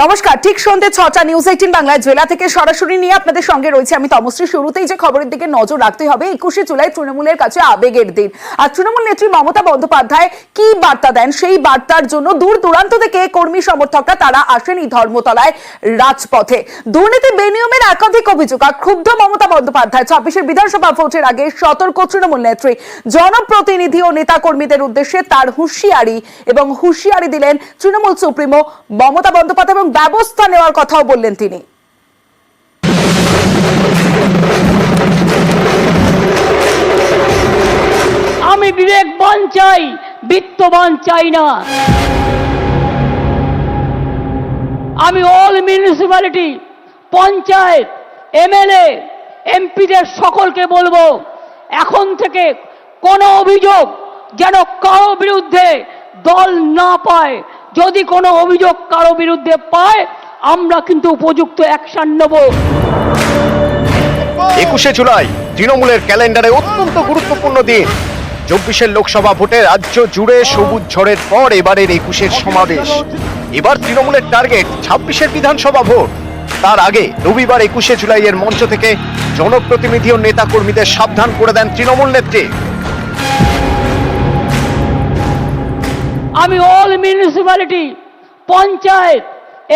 নমস্কার, ঠিক সন্ধ্যে ৬টা নিউজ ১৮ বাংলা জেলা থেকে সরাসরি নিয়ে আপনাদের সঙ্গে রয়েছে আমি তমশ্রী। শুরুতেই যে খবরের দিকে নজর রাখতে হবে, ২১শে জুলাই তৃণমূলের কাছে আবেগের দিন। আর তৃণমূল নেত্রী মমতা বন্দ্যোপাধ্যায় কি বার্তা দেন, সেই বার্তার জন্য দূর দূরান্ত থেকে কর্মী সমর্থকরা তারা আসেন এই ধর্মতলায় রাজপথে। দুর্নীতি বেনিয়মের একাধিক অভিযোগ আর ক্ষুব্ধ মমতা বন্দ্যোপাধ্যায়। ২৬শে বিধানসভা ভোটের আগে সতর্ক তৃণমূল নেত্রী। জনপ্রতিনিধি ও নেতা কর্মীদের উদ্দেশ্যে তার হুঁশিয়ারি দিলেন তৃণমূল সুপ্রিমো মমতা বন্দ্যোপাধ্যায়, ব্যবস্থা নেওয়ার কথাও বললেন তিনি। আমি বিবেকবান চাই, বিত্তবান চাই না। আমি অল মিউনিসিপ্যালিটি, পঞ্চায়েত, এমএলএ, এমপিদের সকলকে বলবো, এখন থেকে কোনো অভিযোগ যেন কারো বিরুদ্ধে দল না পায়। যদি কোনো অভিযোগ কারো বিরুদ্ধে পায়, আমরা কিন্তু উপযুক্ত অ্যাকশন নেব। ২১শে জুলাই তৃণমূলের ক্যালেন্ডারে অত্যন্ত গুরুত্বপূর্ণ দিন। ২৪শে লোকসভা ভোটে রাজ্য জুড়ে সবুজ ঝড়ের পর এবারের ২১শে সমাবেশ। এবার তৃণমূলের টার্গেট ২৬শে বিধানসভা ভোট। তার আগে রবিবার ২১শে জুলাইয়ের মঞ্চ থেকে জনপ্রতিনিধি ও নেতা কর্মীদের সাবধান করে দেন তৃণমূল নেত্রী। আমি অল মিউনিসিপ্যালিটি, পঞ্চায়েত,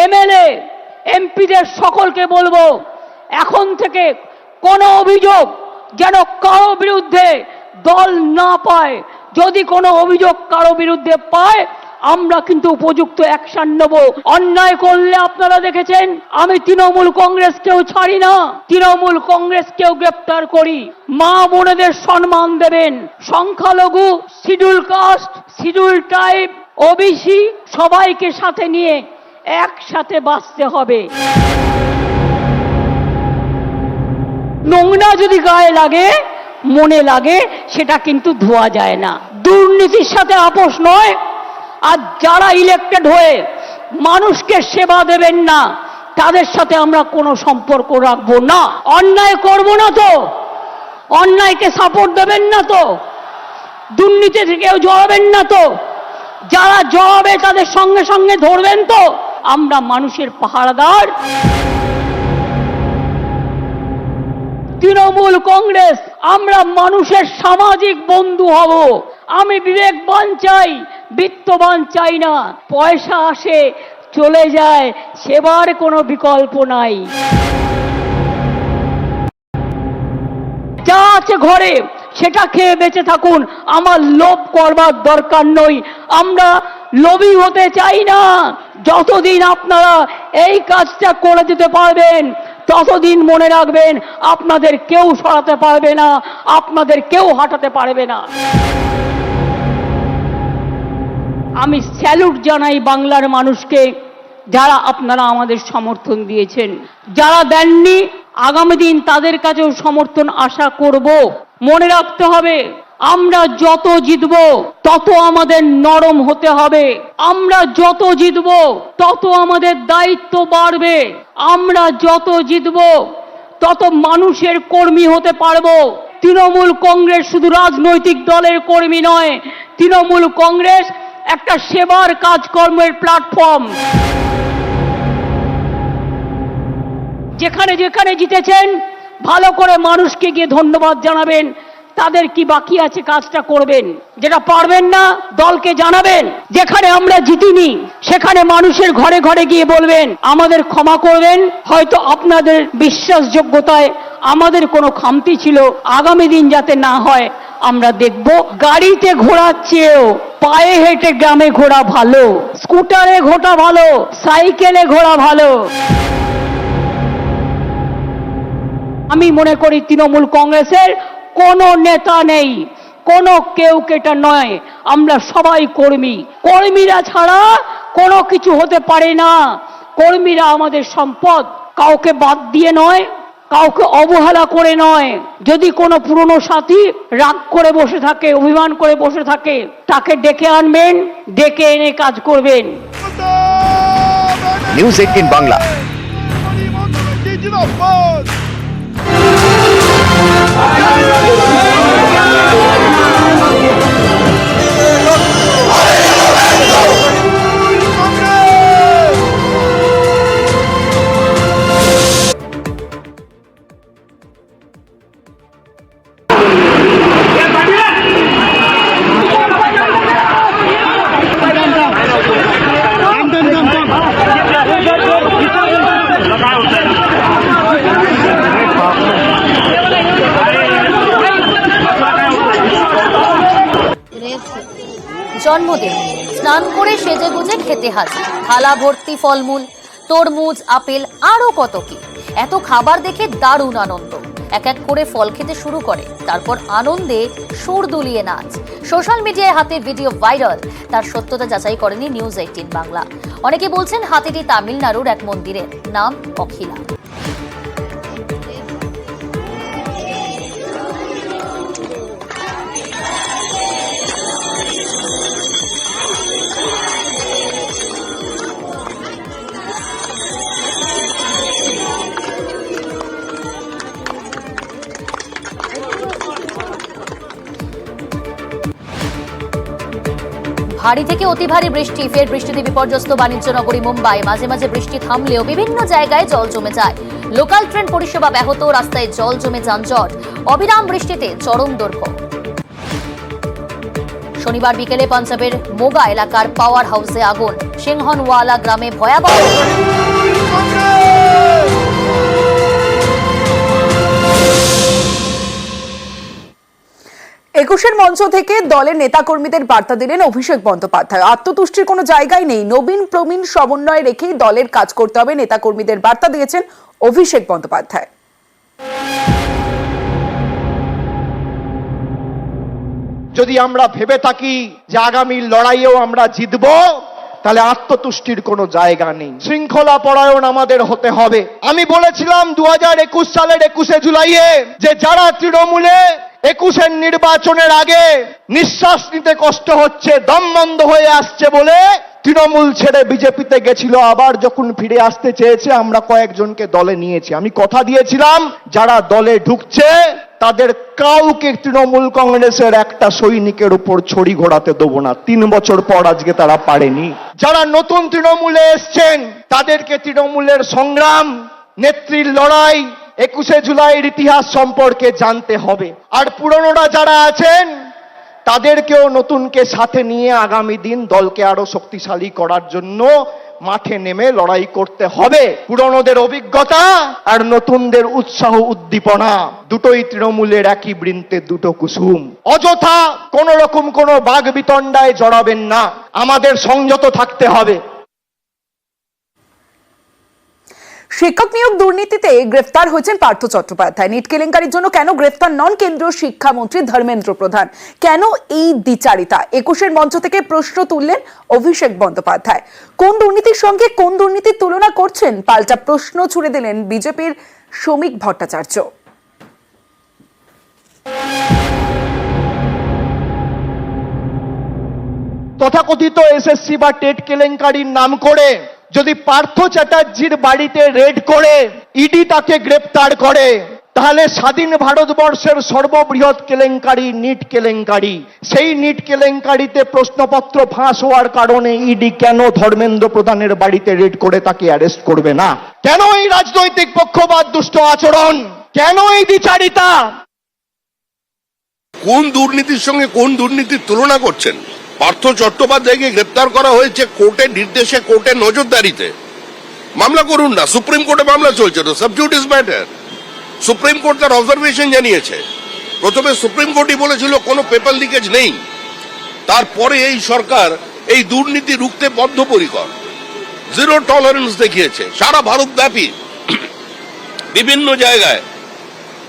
এমএলএ, এমপিদের সকলকে বলবো, এখন থেকে কোনো অভিযোগ যেন কারো বিরুদ্ধে দল না পায়। যদি কোনো অভিযোগ কারো বিরুদ্ধে পায়, আমরা কিন্তু উপযুক্ত অ্যাকশন নেব। অন্যায় করলে আপনারা দেখেছেন আমি তৃণমূল কংগ্রেসকেও ছাড়ি না, তৃণমূল কংগ্রেসকেও গ্রেপ্তার করি। মা বোনেদের সম্মান দেবেন। সংখ্যালঘু, schedule caste, schedule tribe, OBC সবাইকে সাথে নিয়ে একসাথে বাঁচতে হবে। নোংরা যদি গায়ে লাগে, মনে লাগে, সেটা কিন্তু ধোয়া যায় না। দুর্নীতির সাথে আপোষ নয়। আর যারা ইলেক্টেড হয়ে মানুষকে সেবা দেবেন না, তাদের সাথে আমরা কোনো সম্পর্ক রাখবো না। অন্যায় করব না তো, অন্যায়কে সাপোর্ট দেবেন না তো, দুর্নীতি থেকেও জড়াবেন না তো, যারা জড়াবে তাদের সঙ্গে সঙ্গে ধরবেন তো। আমরা মানুষের পাহারাদার। তৃণমূল কংগ্রেস, আমরা মানুষের সামাজিক বন্ধু হব। আমি বিবেকবান চাই, বিত্তবান চাই না। পয়সা আসে চলে যায়, সেবার কোনো বিকল্প নাই। যা আছে ঘরে সেটা খেয়ে বেঁচে থাকুন, আমার লোভ করবার দরকার নই। আমরা লোভী হতে চাই না। যতদিন আপনারা এই কাজটা করে দিতে পারবেন, ততদিন মনে রাখবেন আপনাদের কেউ সরাতে পারবে না, আপনাদের কেউ হাঁটাতে পারবে না। আমি স্যালুট জানাই বাংলার মানুষকে, যারা আপনারা আমাদের সমর্থন দিয়েছেন। যারা দেননি, আগামী দিন তাদের কাছেও সমর্থন আশা করব। মনে রাখতে হবে, আমরা যত জিতব তত আমাদের নরম হতে হবে। আমরা যত জিতব তত আমাদের দায়িত্ব বাড়বে। আমরা যত জিতব তত মানুষের কর্মী হতে পারবো। তৃণমূল কংগ্রেস শুধু রাজনৈতিক দলের কর্মী নয়, তৃণমূল কংগ্রেস একটা সেবার কাজকর্মের প্ল্যাটফর্ম। যেখানে যেখানে জিতেছেন, ভালো করে মানুষকে গিয়ে ধন্যবাদ জানাবেন। তাদের কি বাকি আছে কাজটা করবেন। যেটা পারবেন না, দলকে জানাবেন। যেখানে আমরা জিতিনি, সেখানে মানুষের ঘরে ঘরে গিয়ে বলবেন আমাদের ক্ষমা করবেন। হয়তো আপনাদের বিশ্বাসযোগ্যতায় আমাদের কোনো খামতি ছিল, আগামী দিন যাতে না হয় আমরা দেখব। গাড়িতে ঘোরার চেয়েও পায়ে হেঁটে গ্রামে ঘোরা ভালো, স্কুটারে ঘোরা ভালো, সাইকেলে ঘোরা ভালো। আমি মনে করি তৃণমূল কংগ্রেসের কোনো নেতা নেই, কোনো কেউ কেটা নয়। আমরা সবাই কর্মী। কর্মীরা ছাড়া কোনো কিছু হতে পারে না। কর্মীরা আমাদের সম্পদ। কাউকে বাদ দিয়ে নয়, কাউকে অবহেলা করে নয়। যদি কোনো পুরনো সাথী রাগ করে বসে থাকে, অভিমান করে বসে থাকে, তাকে ডেকে আনবেন, ডেকে এনে কাজ করবেন। নিউজ ১৮ বাংলা। জন্মদিন, স্নান করে সেজেগুজে খেতে হাজির, থালা ভর্তি ফলমূল, তরমুজ, আপেল, আরো কত কি। এত খাবার দেখে দারুণ আনন্দ। এক এক করে ফল খেতে শুরু করে, তারপর আনন্দে সুর দুলিয়ে নাচ। সোশ্যাল মিডিয়ায় হাতির ভিডিও ভাইরাল। তার সত্যতা যাচাই করেনি নিউজ 18 বাংলা। অনেকে বলছেন হাতিটি তামিলনাড়ুর এক মন্দিরের, নাম অখিলা। ভারী থেকে অতি ভারী বৃষ্টি, ফের বৃষ্টিতে বিপর্যস্ত বাণিজ্য নগরী মুম্বাই। মাঝে মাঝে বৃষ্টি থামলেও বিভিন্ন জায়গায় জল জমে যায়। লোকাল ট্রেন পরিষেবা ব্যাহত, রাস্তায় জল জমে যানজট। অবিরাম বৃষ্টিতে চরম দুর্ভোগ। শনিবার বিকেলে পাঞ্জাবের মোগা এলাকার পাওয়ার হাউসে আগুন। সিংহনওয়ালা গ্রামে ভয়াবহ। 21-এর মঞ্চ থেকে দলের নেতাকর্মীদের বার্তা দিলেন অভিষেক বন্দ্যোপাধ্যায়। আত্মতুষ্টির কোনো জায়গায় নেই, নবীন প্রবীণ সমন্বয় রেখেই দলের কাজ করতে হবে, নেতাকর্মীদের বার্তা দিয়েছেন অভিষেক বন্দ্যোপাধ্যায়। যদি আমরা ভেবে থাকি যে আগামী লড়াইয়েও আমরা জিতবো, তাহলে আত্মতুষ্টির কোনো জায়গা নেই। শৃঙ্খলা পরায়ণ আমাদের হতে হবে। আমি বলেছিলাম 2021 সালের 21শে জুলাইয়ে যে যারা তৃণমূলে 21-এর নির্বাচনের আগে নিঃশ্বাস নিতে কষ্ট হচ্ছে, দম বন্ধ হয়ে আসছে বলে তৃণমূল ছেড়ে বিজেপিতে গেছিল, আবার যখন ফিরে আসতে চেয়েছে আমরা কয়েকজনকে দলে নিয়েছি। আমি কথা দিয়েছিলাম যারা দলে ঢুকছে তাদের কাউকে তৃণমূল কংগ্রেসের একটা সৈনিকের উপর ছড়ি ঘোরাতে দেবো না। 3 বছর পর আজকে তারা পারেনি। যারা নতুন তৃণমূলে এসছেন তাদেরকে তৃণমূলের সংগ্রাম, নেত্রীর লড়াই, 21শে জুলাইয়ের ইতিহাস সম্পর্কে জানতে হবে। আর পুরনোরা যারা আছেন তাদেরকেও নতুনকে সাথে নিয়ে আগামী দিন দলকে আরো শক্তিশালী করার জন্য মাঠে নেমে লড়াই করতে হবে। পুরনোদের অভিজ্ঞতা আর নতুনদের উৎসাহ উদ্দীপনা দুটোই তৃণমূলের একই বৃন্তে দুটো কুসুম। অযথা কোন রকম কোনো বাগ বিতণ্ডায় জড়াবেন না, আমাদের সংযত থাকতে হবে। শিক্ষক নিয়োগ দুর্নীতিতে গ্রেফতার হয়েছেন পার্থ চট্টোপাধ্যায়। নিট কেলেঙ্কারির জন্য কেন গ্রেফতার নন কেন্দ্রীয় শিক্ষামন্ত্রী ধর্মেন্দ্র প্রধান? কেন এই দ্বিচারিতা? 21-এর মঞ্চ থেকে প্রশ্ন তুললেন অভিষেক বন্দ্যোপাধ্যায়। কোন দুর্নীতির সঙ্গে কোন দুর্নীতির তুলনা করছেন? পাল্টা প্রশ্ন ছুড়ে দিলেন বিজেপির শ্রমিক ভট্টাচার্য। তথাকথিত এসএসসি বা টেট কেলেঙ্কারির নাম করে যদি পার্থ চ্যাটার্জির বাড়িতে রেড করে ইডি তাকে গ্রেপ্তার করে, তাহলে স্বাধীন ভারতবর্ষের সর্ববৃহৎ কেলেঙ্কারি নিট কেলেঙ্কারি, সেই নিট কেলেঙ্কারিতে প্রশ্নপত্র ফাঁস হওয়ার কারণে ইডি কেন ধর্মেন্দ্র প্রধানের বাড়িতে রেড করে তাকে অ্যারেস্ট করবে না? কেন এই রাজনৈতিক পক্ষপাত, দুষ্ট আচরণ? কেন এই দ্বিচারিতা? কোন দুর্নীতির সঙ্গে কোন দুর্নীতির তুলনা করছেন? পার্থ চট্টোপাধ্যায়কে গ্রেপ্তার করা হয়েছে কোর্টের নির্দেশে, কোর্টের নজরদারিতে। মামলা করুন না, সুপ্রিম কোর্টে মামলা চলছে তো, সাবজুডিস ম্যাটার। সুপ্রিম কোর্ট তার অবজারভেশন জানিয়েছে। প্রথমে সুপ্রিম কোর্টই বলেছিল কোনো পেপার লিকেজ নেই, তারপরে এই সরকার এই দুর্নীতি রুখতে বদ্ধপরিকর, জিরো টলারেন্স দেখিয়েছে। সারা ভারতব্যাপী বিভিন্ন জায়গায়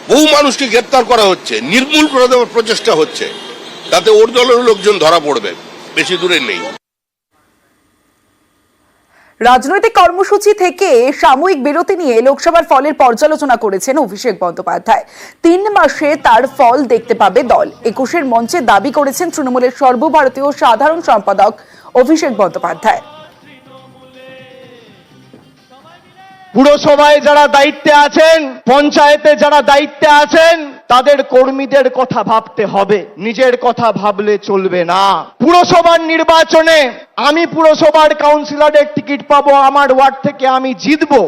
বহু মানুষকে গ্রেপ্তার করা হচ্ছে, নির্মূল করে দেওয়ার প্রচেষ্টা হচ্ছে, তাতে ওর দলের লোকজন ধরা পড়বে, বেশি দূরে নেই। রাজনৈতিক কর্মসূচি থেকে সাময়িক বিরতি নিয়ে লোকসভার ফলের পর্যালোচনা করেছেন অভিষেক বন্দ্যোপাধ্যায়। 3 মাসে তার ফল দেখতে পাবে দল। 21-এর মঞ্চে দাবি করেছেন তৃণমূলের সর্বভারতীয় সাধারণ সম্পাদক অভিষেক বন্দ্যোপাধ্যায়। পুরসভায় যারা দায়িত্বে আছেন, পঞ্চায়েতে যারা দায়িত্বে আছেন, তাদের কর্মীদের কথা ভাবতে হবে, নিজের কথা ভাবলে চলবে না। পুরসভার নির্বাচনে আমি পুরসভার কাউন্সিলরের টিকিট পাবো, আমার ওয়ার্ড থেকে আমি জিতবো,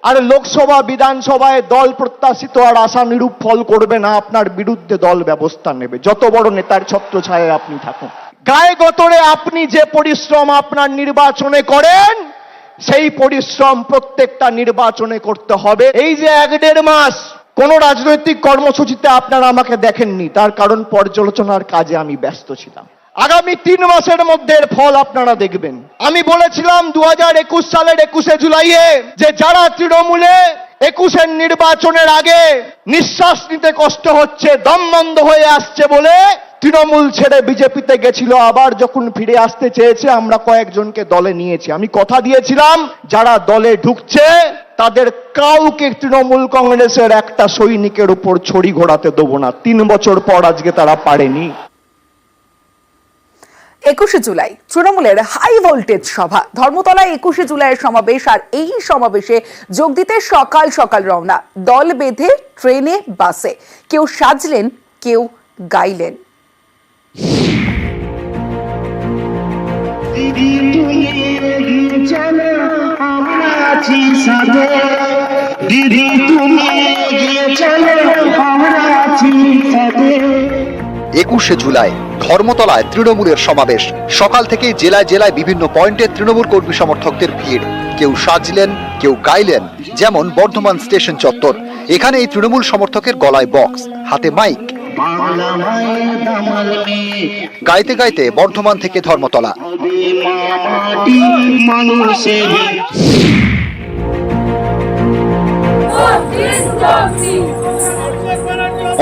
আর লোকসভা বিধানসভায় দল প্রত্যাশিত আর আশানুরূপ ফল করবে না, আপনার বিরুদ্ধে দল ব্যবস্থা নেবে, যত বড় নেতার ছত্রছায়ায় আপনি থাকুন। গায়ে গতরে আপনি যে পরিশ্রম আপনার নির্বাচনে করেন, সেই পরিশ্রম প্রত্যেকটা নির্বাচনে করতে হবে। এই যে 1-1.5 মাস কোন রাজনৈতিক কর্মসূচিতে আপনারা আমাকে দেখেননি, তার কারণ পর্যালোচনার কাজে আমি ব্যস্ত ছিলাম। আগামী 3 মাসের মধ্যে এর ফল আপনারা দেখবেন। আমি বলেছিলাম 2021 সালের 21শে জুলাইয়ে যে যারা তৃণমূলে 21-এর নির্বাচনের আগে নিঃশ্বাস নিতে কষ্ট হচ্ছে, দম বন্ধ হয়ে আসছে বলে তৃণমূল ছেড়ে বিজেপিতে গেছিল, আবার যখন ফিরে আসতে চেয়েছে আমরা কয়েকজনকে দলে নিয়েছি। আমি কথা দিয়েছিলাম যারা দলে ঢুকছে তাদের কাউকে তৃণমূল কংগ্রেসের একটা সৈনিকের উপর ছড়ি ঘোরাতে দেবো না। 3 বছর পর আজকে তারা পারেনি। 21শে জুলাই তৃণমূলের হাই ভোল্টেজ সভা ধর্মতলায় 21শে জুলাইয়ের সমাবেশ, আর এই সমাবেশে যোগ দিতে সকাল সকাল রওনা, দল বেঁধে ট্রেনে বাসে, কেউ সাজলেন কেউ গাইলেন। একুশে জুলাই ধর্মতলায় তৃণমূলের সমাবেশ। সকাল থেকে জেলায় জেলায় বিভিন্ন পয়েন্টে তৃণমূল কর্মী সমর্থকদের ভিড়, কেউ সাজলেন কেউ গাইলেন, যেমন বর্ধমান স্টেশন চত্বর। এখানে এই তৃণমূল সমর্থকের গলায় বক্স, হাতে মাইক, গাইতে গাইতে বর্ধমান থেকে ধর্মতলা।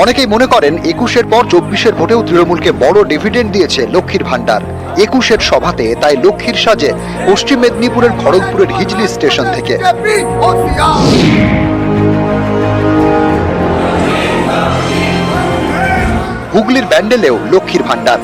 অনেকেই মনে করেন 21-এর পর 24-এর ভোটেও তৃণমূলকে বড় ডিভিডেন্ড দিয়েছে লক্ষ্মীর ভান্ডার। 21-এর সভাতে তাই লক্ষ্মীর সাজে পশ্চিম মেদিনীপুরের খড়গপুরের হিজলি স্টেশন থেকে। হুগলির ব্যান্ডেলেও লক্ষ্মীর ভান্ডার।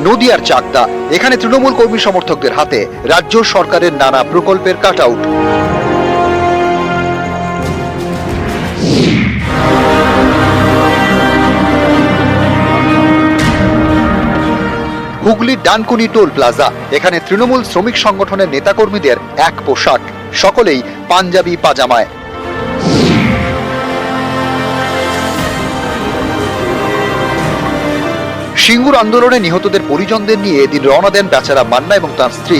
নদিয়ার চাকদা, এখানে তৃণমূল কর্মী সমর্থকদের হাতে রাজ্য সরকারের নানা প্রকল্পের কাটআউট। হুগলির ডানকুনি টোল প্লাজা, এখানে তৃণমূল শ্রমিক সংগঠনের নেতাকর্মীদের এক পোশাক, সকলেই পাঞ্জাবি পাজামায়। সিঙ্গুর আন্দোলনে নিহতদের পরিজনদের নিয়ে এদিন রওনা দেন বেচারা মান্না এবং তার স্ত্রী।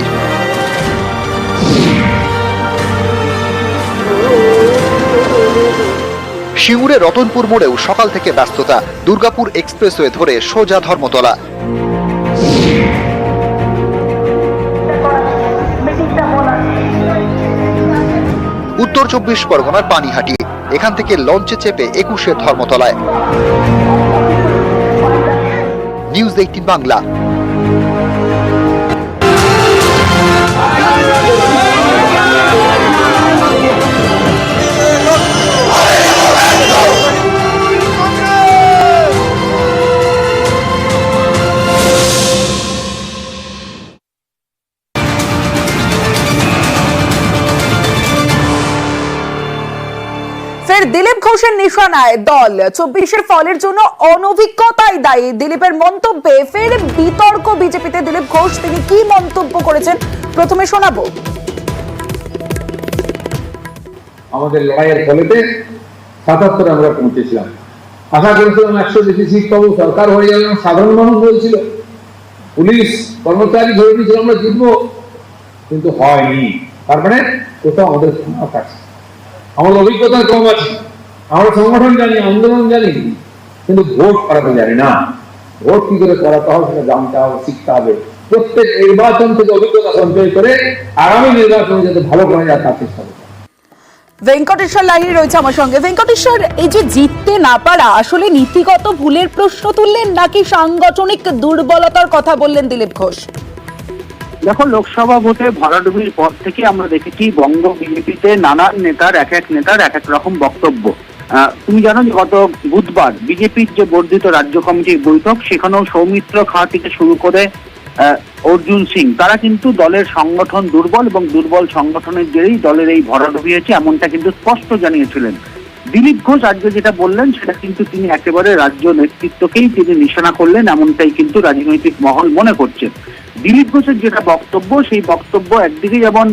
সিঙ্গুরের রতনপুর মোড়েও সকাল থেকে ব্যস্ততা, দুর্গাপুর এক্সপ্রেসওয়ে ধরে সোজা ধর্মতলা। উত্তর 24 পরগনার পানিহাটি, এখান থেকে লঞ্চে চেপে 21-এর ধর্মতলায়। নিউজ 18 বাংলা। ফের দিলীপ ঘোষের নিশানায় দল, 24-এর ফলের জন্য অনভিজ্ঞতাই দায়ী দিলীপের মন্তব্যে ফের বিতর্ক বিজেপিতে। দিলীপ ঘোষ তিনি কি মন্তব্য করেছেন প্রথমে শোনাবো। আমাদের লড়াইয়ের ফলেতে 77 আমরা পৌঁছেছিলাম, আশা করেছিলাম 100 বেশি সিট পাবো, সরকার হয়ে যাবে। সাধারণ মানুষ বলছিল, পুলিশ কর্মচারী ধরে নিয়েছিল আমরা জিতবো, কিন্তু হয়নি। তার মানে কোথাও আমাদের কাছে আমাদের অভিজ্ঞতা কম আছে। আমরা সংগঠন জানি, আন্দোলন জানি, কিন্তু ভোট করাতে জানি না। ভোট কি করে করাতে হবে সেটা জানতে হবে, শিখতে হবে। প্রত্যেক নির্বাচন থেকে অভিজ্ঞতা সঞ্চয় করে আগামী নির্বাচনে যাতে ভালো করা যায় তার চেষ্টা করতে হবে। ভেঙ্কটেশ্বর লাহিড়ী রয়েছে আমার সঙ্গে। ভেঙ্কটেশ্বর, এই যে জিততে না পারা আসলে নীতিগত ভুলের প্রশ্ন তুললেন নাকি সাংগঠনিক দুর্বলতার কথা বললেন দিলীপ ঘোষ? দেখো, লোকসভা ভোটে ভরাডুবির পর থেকে আমরা দেখেছি বঙ্গ বিজেপিতে নানান নেতার এক এক রকম বক্তব্য। তুমি জানো যে গত বুধবার বিজেপির যে বর্ধিত রাজ্য কমিটির বৈঠক, সেখানেও সৌমিত্র খাঁ থেকে শুরু করে অর্জুন সিং, তারা কিন্তু দলের সংগঠন দুর্বল এবং দুর্বল সংগঠনের জেরেই দলের এই ভরাডুবি হয়েছে, এমনটা কিন্তু স্পষ্ট জানিয়েছিলেন দিলীপ ঘোষ। আজকে যেটা বললেন সেটা কিন্তু তিনি একেবারে রাজ্য নেতৃত্বকেই তিনি নিশানা করলেন, এমনটাই কিন্তু রাজনৈতিক মহল মনে করছে। দিলীপ ঘোষের যেটা বক্তব্য, সেই বক্তব্য একদিকে যেমন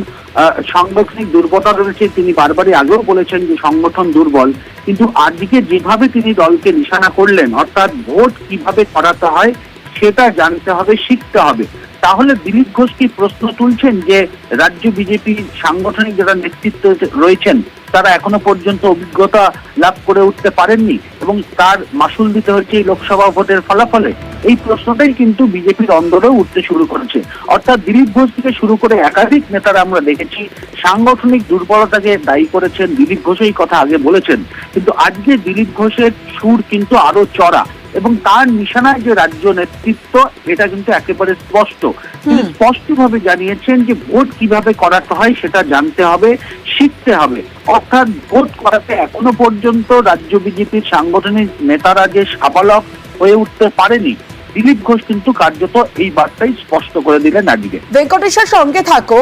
সাংগঠনিক দুর্বলতা রয়েছে, তিনি বারবারই আগেও বলেছেন যে সংগঠন দুর্বল, কিন্তু আজকে যেভাবে তিনি দলকে নিশানা করলেন, অর্থাৎ ভোট কিভাবে করাতে হয় সেটা জানতে হবে, শিখতে হবে। তাহলে দিলীপ ঘোষ কি প্রশ্ন তুলছেন যে রাজ্য বিজেপি সাংগঠনিক যারা নেতৃত্ব রয়েছেন তারা এখনো পর্যন্ত অভিজ্ঞতা লাভ করে উঠতে পারেননি এবং তার মাসুল দিতে হচ্ছে এই লোকসভা ভোটের ফলাফলে? এই প্রশ্নটাই কিন্তু বিজেপির অন্দরেও উঠতে শুরু করেছে। অর্থাৎ দিলীপ ঘোষ থেকে শুরু করে একাধিক নেতারা আমরা দেখেছি সাংগঠনিক দুর্বলতাকে দায়ী করেছেন। দিলীপ ঘোষ এই কথা আগে বলেছেন, কিন্তু আজকে দিলীপ ঘোষের সুর কিন্তু আরো চড়া এবং তার নিশানায় যে রাজ্য নেতৃত্ব এটা কিন্তু একেবারে স্পষ্ট। তিনি স্পষ্টভাবে জানিয়েছেন যে ভোট কিভাবে করাতে হয় সেটা জানতে হবে, শিখতে হবে। অর্থাৎ ভোট করাতে এখনো পর্যন্ত রাজ্য বিজেপির সাংগঠনিক নেতারা যে সাবালক হয়ে উঠতে পারেনি, দিলীপ ঘোষ কিন্তু কার্যত এই বার্তাই স্পষ্ট করে দিলেন আজকে। ভেঙ্কটেশ্বর সঙ্গে থাকো।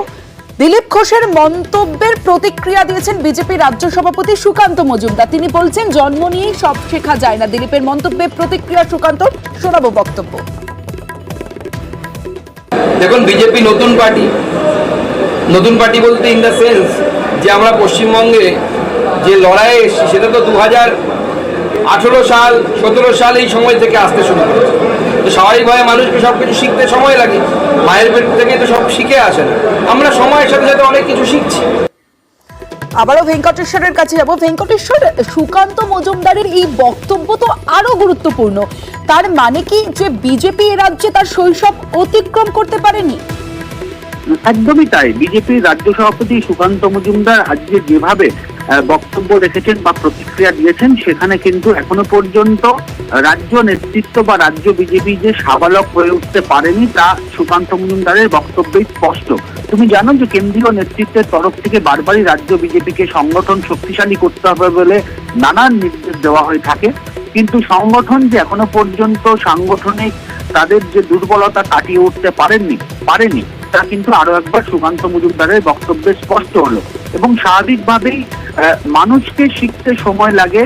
দিলীপ ঘোষের মন্তব্যের প্রতিক্রিয়া দিয়েছেন বিজেপি রাজ্য সভাপতি সুকান্ত মজুমদার। তিনি বলছেন জন্ম নিয়েই সব শেখা যায় না। দিলীপের মন্তব্যের প্রতিক্রিয়া সুকান্ত, শোনাবো বক্তব্য। দেখুন, বিজেপি নতুন পার্টি বলতে ইন দ্য সেন্স যে আমরা পশ্চিমবঙ্গে যে লড়াইয়ে এসেছি সেটা তো 2018 সাল 17 সাল এই সময় থেকে আসতে শুরু করেছে। তো স্বাভাবিকভাবে মানুষকে সব কিছু শিখতে সময় লাগে, মায়ের পেট থেকে তো সব শিখে আসে না। আমরা সময়ের সাথে সাথে অনেক কিছু শিখছি। আবারও ভেঙ্কটেশ্বরের কাছে যাব। ভেঙ্কটেশ্বর, সুকান্ত মজুমদারের এই বক্তব্য তো আরো গুরুত্বপূর্ণ। তার মানে কি যে বিজেপি এ রাজ্যে তার শৈশব অতিক্রম করতে পারেনি? একদমই তাই। বিজেপির রাজ্য সভাপতি সুকান্ত মজুমদার আজকে যেভাবে বক্তব্য রেখেছেন বা প্রতিক্রিয়া দিয়েছেন সেখানে কিন্তু এখনো পর্যন্ত রাজ্য নেতৃত্ব বা রাজ্য বিজেপি যে সাবালক হয়ে উঠতে পারেনি তা সুকান্ত মজুমদারের বক্তব্যই স্পষ্ট। তুমি জানো যে কেন্দ্রীয় নেতৃত্বের তরফ থেকে বারবারই রাজ্য বিজেপিকে সংগঠন শক্তিশালী করতে হবে বলে নানান নির্দেশ দেওয়া হয়ে থাকে, কিন্তু সংগঠন যে এখনো পর্যন্ত সাংগঠনিক তাদের যে দুর্বলতা কাটিয়ে উঠতে পারেনি তা কিন্তু আরো একবার সুকান্ত মজুমদারের বক্তব্যে স্পষ্ট হলো। এবং স্বাভাবিকভাবেই মানুষকে শিখতে সময় লাগে,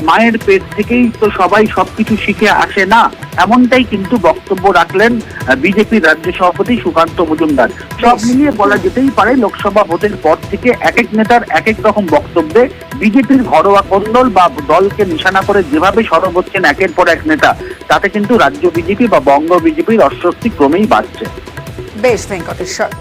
মায়ের পেট থেকেই তো সবাই সবকিছু শিখে আসে না, এমনটাই কিন্তু বক্তব্য রাখলেন বিজেপির রাজ্য সভাপতি সুকান্ত মজুমদার। সব মিলিয়ে বলা যেতেই পারে লোকসভা ভোটের পর থেকে এক এক নেতার এক এক রকম বক্তব্যে বিজেপির ঘরোয়া কোন্দল বা দলকে নিশানা করে যেভাবে সরব হচ্ছেন একের পর এক নেতা, তাতে কিন্তু রাজ্য বিজেপি বা বঙ্গ বিজেপির অস্বস্তি ক্রমেই বাড়ছে। বেশ ভেঙ্কটেশ্বর,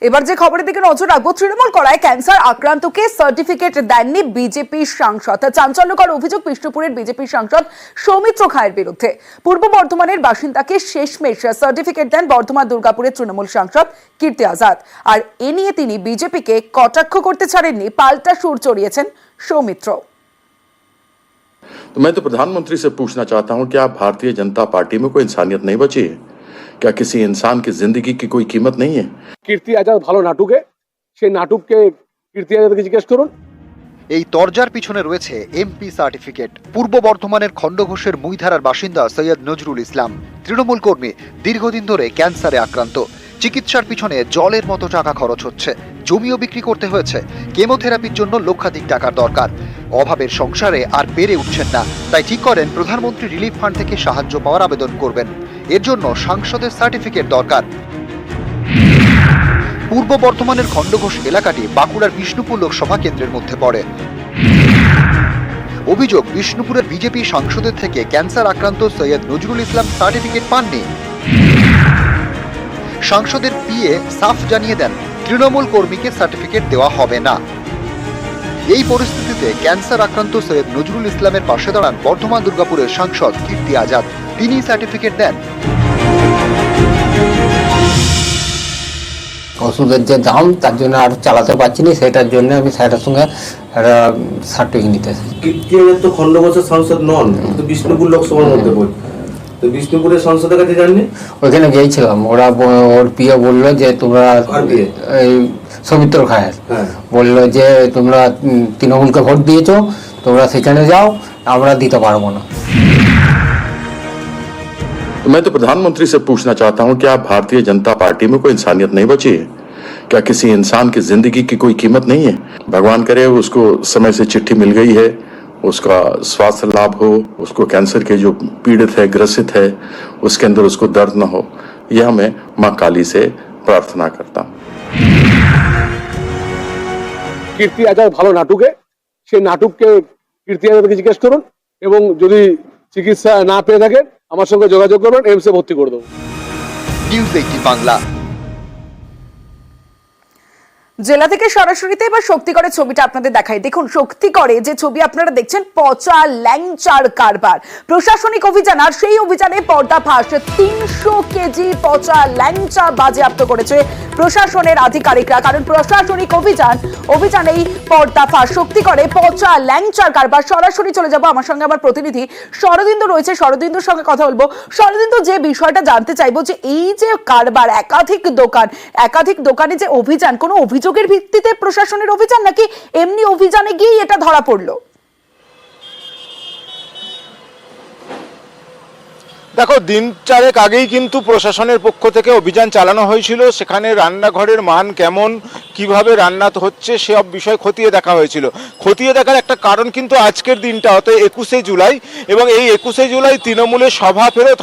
এবার যে খবরের দিকে নজর রাখবো। তৃণমূল করায় ক্যান্সার আক্রান্তকে সার্টিফিকেট দেননি বিজেপির সাংসদ। চাঞ্চল্যকর অভিযোগ বিষ্ণুপুরের বিজেপির সাংসদ সৌমিত্র খায়ের বিরুদ্ধে। পূর্ব বর্ধমানের বাসিন্দাকে শেষমেশ সার্টিফিকেট দেন বর্ধমান দুর্গাপুরের তৃণমূল সাংসদ কীর্তি আজাদ। আর এ নিয়ে তিনি বিজেপিকে কটাক্ষ করতে ছাড়েননি, পাল্টা সুর চড়িয়েছেন সৌমিত্র। तो मैं तो प्रधानमंत्री से पूछना चाहता हूं, क्या भारतीय जनता पार्टी में कोई इंसानियत नहीं बची है? क्या किसी इंसान की जिंदगी की कोई कीमत नहीं है? কীর্তি আজাদ ভালো নাটকে, সেই নাটককে কীর্তি আজাদকে জিজ্ঞেস করুন। এই তরজার পিছনে রয়েছে এমপি সার্টিফিকেট। পূর্ব বর্ধমানের খণ্ডঘোষের মুইধারার বাসিন্দা সৈয়দ নজরুল ইসলাম তৃণমূল কর্মী, দীর্ঘদিন ধরে ক্যান্সারে আক্রান্ত। চিকিৎসার পিছনে জলের মতো টাকা খরচ হচ্ছে, জমিও বিক্রি করতে হয়েছে। কেমোথেরাপির জন্য লক্ষাধিক টাকার দরকার। অভাবের সংসারে আর পেরে উঠছেন না, তাই ঠিক করেন প্রধানমন্ত্রী রিলিফ ফান্ড থেকে সাহায্য পাওয়ার আবেদন করবেন। এর জন্য সাংসদের সার্টিফিকেট দরকার। পূর্ব বর্ধমানের খণ্ডঘোষ এলাকাটি বাঁকুড়ার বিষ্ণুপুর লোকসভা কেন্দ্রের মধ্যে পড়ে। অভিযোগ, বিষ্ণুপুরের বিজেপি সাংসদের থেকে ক্যান্সার আক্রান্ত সৈয়দ নজরুল ইসলাম সার্টিফিকেট পাননি। সাংসদের পিএ সাফ জানিয়ে দেন তৃণমূল কর্মীকে সার্টিফিকেট দেওয়া হবে না। এই পরিস্থিতিতে ক্যান্সার আক্রান্ত সৈয়দ নজরুল ইসলামের পাশে দাঁড়ান বর্ধমান দুর্গাপুরের সাংসদ কীর্তি আজাদ। তিনি সার্টিফিকেট দেন। ওষুধের যে দাম তার জন্য আর চালাতে পারছি না, সেটার জন্য আমি স্যারের সঙ্গে একটা সার্টিফিকেট নিতে এসেছি। কীর্তি আজাদ তো খণ্ডঘোষের সাংসদ নন, তো বিষ্ণুপুর লোকসভার মধ্যে পড়ে, তো বিষ্ণুপুরের সংসদের কাছে যাননি? ওইখানে গিয়েছিলাম, ওরা ওর পিও বললো যে তোমরা এই সৌমিত্র খায়ের বললো যে তোমরা তৃণমূলকে ভোট দিয়েছো, তোমরা সেখানে যাও, আমরা দিতে পারবো না। तो मैं तो प्रधानमंत्री से पूछना चाहता हूं, क्या भारतीय जनता पार्टी में कोई इंसानियत नहीं बची है? क्या किसी इंसान की जिंदगी की कोई कीमत नहीं है? भगवान करे उसको समय से चिट्ठी मिल गई है, उसका स्वास्थ्य लाभ हो, उसको कैंसर के जो पीड़ित है, ग्रसित है, उसके अंदर उसको दर्द न हो, यह मैं मां काली से प्रार्थना करता हूं। কীর্তি আজাদ ভালো নাটকে, সেই নাটককে কীর্তি আজাদকে জিজ্ঞেস করুন এবং যদি চিকিৎসা না পেয়ে থাকেন আমার সঙ্গে যোগাযোগ করবেন, এইমসে ভর্তি করে দেবো। নিউজ 18 বাংলা। জেলা থেকে সরাসরিতে এবার শক্তিগড়ের ছবিটা আপনাদের দেখাই। দেখুন, শক্তিগড়ে যে ছবি আপনারা দেখছেন, পচা ল্যাংচার কারবার, প্রশাসনিক অভিযান, আর সেই অভিযানে পর্দাফাঁস। 300 কেজি পচা ল্যাংচা বাজেয়াপ্ত করেছে প্রশাসনের আধিকারিকরা। কারণ প্রশাসনিক অভিযানেই পর্দাফাঁস। শক্তিগড়ে পচা ল্যাংচার কারবার। সরাসরি চলে যাব, আমার সঙ্গে আমার প্রতিনিধি শরদিন্দু রয়েছে, শরদিন্দুর সঙ্গে কথা বলবো। শরদিন্দু, যে বিষয়টা জানতে চাইবো যে এই যে কারবার, একাধিক দোকানে যে অভিযান, কোনো অভিযোগের ভিত্তিতে প্রশাসনের অভিযান নাকি এমনি অভিযানে গিয়ে এটা ধরা পড়লো? দেখো, দিন চারেক আগেই কিন্তু প্রশাসনের পক্ষ থেকে অভিযান চালানো হয়েছিল। সেখানে রান্নাঘরের মান কেমন, কিভাবে রান্না হচ্ছে, সব বিষয় খতিয়ে দেখা হয়েছিল। খতিয়ে দেখার একটা কারণ কিন্তু আজকের দিনটা, অর্থাৎ 21শে জুলাই, এবং এই 21শে জুলাই তৃণমূলের সভা ফেরত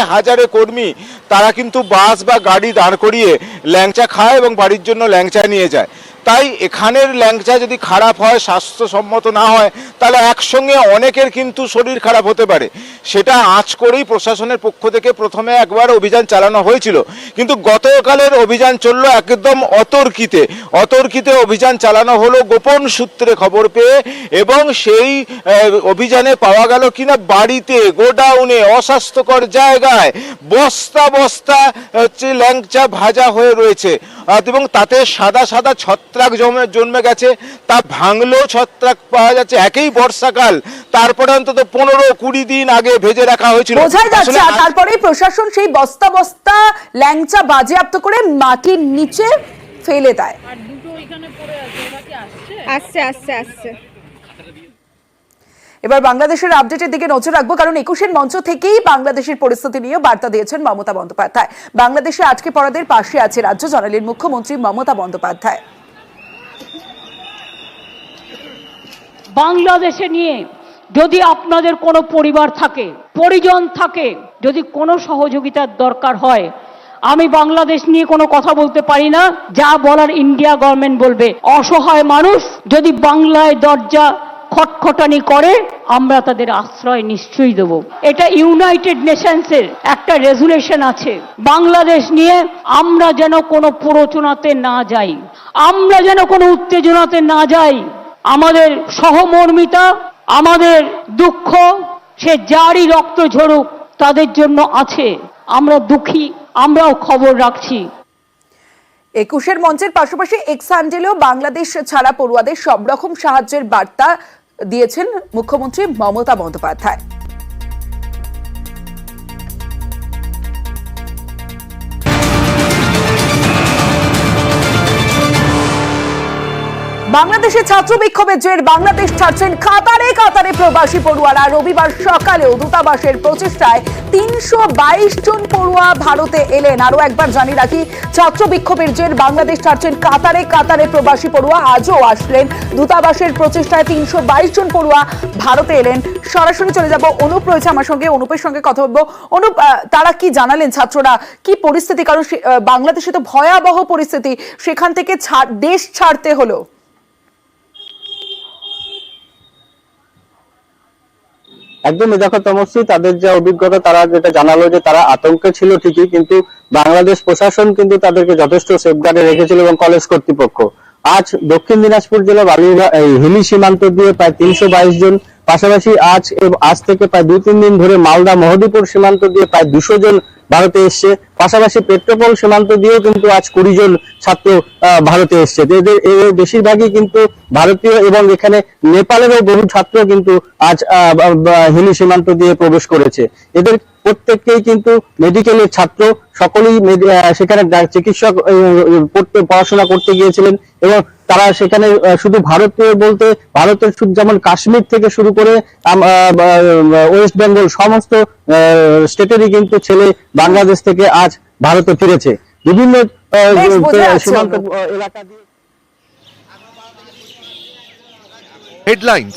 হাজারে কর্মী তারা কিন্তু বাস বা গাড়ি দাঁড় করিয়ে ল্যাংচা খায় এবং বাড়ির জন্য ল্যাংচা নিয়ে যায়। তাই এখানের ল্যাংচা যদি খারাপ হয়, স্বাস্থ্যসম্মত না হয়, তাহলে একসঙ্গে অনেকের কিন্তু শরীর খারাপ হতে পারে। সেটা আঁচ করেই প্রশাসনের পক্ষ থেকে প্রথমে একবার অভিযান চালানো হয়েছিল, কিন্তু গতকালের অভিযান চললো একদম অতর্কিতে অভিযান চালানো হলো গোপন সূত্রে খবর পেয়ে। এবং সেই অভিযানে পাওয়া গেল কিনা বাড়িতে, গোডাউনে, অস্বাস্থ্যকর জায়গায় বস্তা হচ্ছে ল্যাংচা ভাজা হয়ে রয়েছে, এবং তাতে সাদা ছত্রাক জন্মে গেছে। তা ভাঙলেও ছত্রাক পাওয়া যাচ্ছে। একই বর্ষাকাল, তারপরে অন্তত 15-20 দিন আগে ভেজে রাখা হয়েছিল। বোঝাই যাচ্ছে, আর তারপরে প্রশাসন সেই বস্তা ল্যাংচা বাজেয়াপ্ত করে মাটির নিচে ফেলে দেয়। আসছে। এবার বাংলাদেশের আপডেটের দিকে নজর রাখবো, কারণ 21-এর মঞ্চ থেকেই বাংলাদেশের পরিস্থিতি নিয়ে বার্তা দিয়েছেন মমতা বন্দ্যোপাধ্যায়। বাংলাদেশে আটকে পড়াদের পাশে আছে রাজ্য, জানালেন মুখ্যমন্ত্রী মমতা বন্দ্যোপাধ্যায়। বাংলাদেশে নিয়ে যদি আপনাদের কোনো পরিবার থাকে, পরিজন থাকে, যদি কোনো সহযোগিতার দরকার হয়, আমি বাংলাদেশ নিয়ে কোনো কথা বলতে পারি না। যা বলার ইন্ডিয়া গভর্নমেন্ট বলবে। অসহায় মানুষ যদি বাংলায় দরজা খটখটানি করে, আমরা তাদের আশ্রয় নিশ্চয়ই দেব। এটা ইউনাইটেড নেশনসের একটা রেজুলেশন আছে। বাংলাদেশ নিয়ে আমরা যেন কোনো প্ররোচনাতে না যাই, আমরা যেন কোনো উত্তেজনাতে না যাই। আমাদের সহমর্মিতা, আমাদের দুঃখ, সে যারই রক্ত ঝরুক, তাদের জন্য আছে। আমরা দুঃখী, আমরাও খবর রাখছি। 21-এর মঞ্চের পাশাপাশি এক্স হ্যান্ডেলেও বাংলাদেশ ছাড়া পড়ুয়াদের সব রকম সাহায্যের বার্তা দিয়েছেন মুখ্যমন্ত্রী মমতা বন্দ্যোপাধ্যায়। বাংলাদেশে ছাত্র বিক্ষোভের জের বাংলাদেশ ছাড়ছেন কাতারে প্রবাসী পড়ুয়ারা। রবিবার সকালেও দূতাবাসের প্রচেষ্টায় 322 জন পড়ুয়া ভারতে এলেন। আরো একবার জানিয়ে রাখি, ছাত্র বিক্ষোভের জের বাংলাদেশ ছাড়ছেন কাতারে প্রবাসী পড়ুয়া। আজও আসলেন দূতাবাসের প্রচেষ্টায় 322 জন পড়ুয়া ভারতে এলেন। সরাসরি চলে যাব, অনুপ রয়েছে আমার সঙ্গে, অনুপের সঙ্গে কথা বলবো। অনুপ, তারা কি জানালেন, ছাত্ররা কি পরিস্থিতি? কারণ বাংলাদেশে তো ভয়াবহ পরিস্থিতি, সেখান থেকে দেশ ছাড়তে হলো। একদমই, দেখো তমশ্রী, তাদের যে অভিজ্ঞতা, তারা যেটা জানালো যে তারা আতঙ্কে ছিল ঠিকই, কিন্তু বাংলাদেশ প্রশাসন কিন্তু তাদেরকে যথেষ্ট সেফগার্ডে রেখেছিল এবং কলেজ কর্তৃপক্ষ। আজ দক্ষিণ দিনাজপুর জেলা হিলি সীমান্ত দিয়ে প্রায় 322 জন, পাশাপাশি আজ থেকে প্রায় 2-3 দিন ধরে মালদা মহদীপুর সীমান্ত দিয়ে প্রায় 200 জন ভারতে এসছে। পাশাপাশি পেট্রোপল সীমান্ত দিয়েও কিন্তু আজ 20 জন ছাত্র ভারতে এসছে। এদের বেশিরভাগই কিন্তু ভারতীয়, এবং এখানে নেপালেরও বহু ছাত্র কিন্তু আজ হিলি সীমান্ত দিয়ে প্রবেশ করেছে। এদের প্রত্যেককেই কিন্তু মেডিকেলের ছাত্র, সকলেই সেখানে চিকিৎসক পড়াশোনা করতে গিয়েছিলেন, এবং তারা সেখানে শুধু ভারতীয় বলতে ভারতের যেমন কাশ্মীর থেকে শুরু করে ওয়েস্ট বেঙ্গল সমস্ত স্টেটেরই কিন্তু ছেলে বাংলাদেশ থেকে আজ ভারতে ফিরেছে। বিভিন্ন সীমান্ত এলাকা দিয়ে। হেডলাইন্স।